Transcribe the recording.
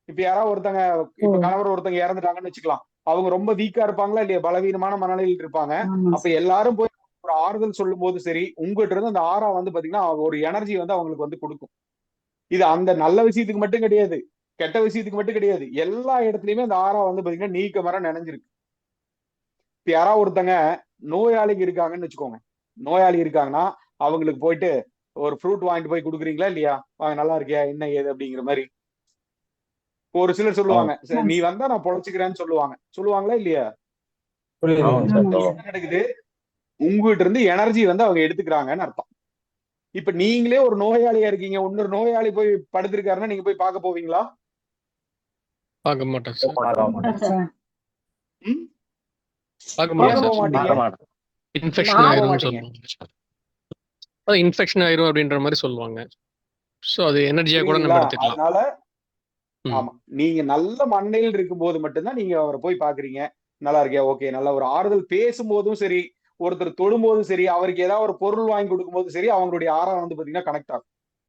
இப்ப யாராவது ஒருத்தங்க, இப்ப கணவர் ஒருத்தங்க இறந்துட்டாங்கன்னு வச்சுக்கலாம். அவங்க ரொம்ப வீக்கா இருப்பாங்களா இல்லையா, பலவீனமான மனநிலையில் இருப்பாங்க. அப்ப எல்லாரும் போய் ஒரு ஆறுதல் சொல்லும் போது சரி, உங்ககிட்ட இருந்து அந்த ஆறா வந்து பாத்தீங்கன்னா ஒரு எனர்ஜி வந்து அவங்களுக்கு வந்து கொடுக்கும். இது அந்த நல்ல விஷயத்துக்கு மட்டும் கிடையாது, கெட்ட விஷயத்துக்கு மட்டும் கிடையாது, எல்லா இடத்துலயுமே அந்த ஆறா வந்து பாத்தீங்கன்னா நீக்க மரம் நினைஞ்சிருக்கு. இப்ப யாராவது ஒருத்தங்க நோயாளிக்கு இருக்காங்கன்னு வச்சுக்கோங்க, நோயாளி இருக்காங்கன்னா அவங்களுக்கு போயிட்டு ஒரு ஃப்ரூட் வாங்கிட்டு போய் கொடுக்குறீங்களா இல்லையா, வாங்க நல்லா இருக்கியா என்ன ஏது அப்படிங்கிற மாதிரி. ஒரு சிலர் சொல்லுவாங்க, நீ வந்தா நான் பொழைச்சுக்கிறேன்னு சொல்லுவாங்க, சொல்லுவாங்களா இல்லையா? என்ன நடக்குது, உங்ககிட்ட இருந்து எனர்ஜி வந்து அவங்க எடுத்துக்கிறாங்கன்னு அர்த்தம். இப்ப நீங்களே ஒரு நோயாளியா இருக்கீங்க, இன்னொரு நோயாளி போய் படுத்திருக்காருன்னா நீங்க போய் பார்க்க போவீங்களா? பார்க்க மாட்டேன் சார். ம்? பார்க்க ஏன் போக மாட்டேன். மாட்டீங்க? இன்ஃபெக்ஷன் போக ஆயிரும்னு மாட்டீங்க. சொல்லுவாங்க. அது இன்ஃபெக்ஷன் ஆயிரும் அப்படின்ற மாதிரி சொல்லுவாங்க. சோ அது எனர்ஜியா கூட நம்ம புரியுதுங்களா? எடுத்துக்கலாம். அதனால ஆமா, நீங்க நல்ல மண்ணையில் இருக்கும்போது மட்டும்தான் நீங்க அவரை போய் பாக்குறீங்க. நல்லா இருக்கியா, ஓகே, நல்ல ஒரு ஆறுதல் பேசும்போதும் சரி, ஒருத்தர் தொடும்போதும் சரி, அவருக்கு ஏதாவது ஒரு பொருள் வாங்கி கொடுக்கும் போதும் சரி, அவங்களுடைய ஆறா வந்து பாத்தீங்கன்னா கனெக்ட் ஆகும்.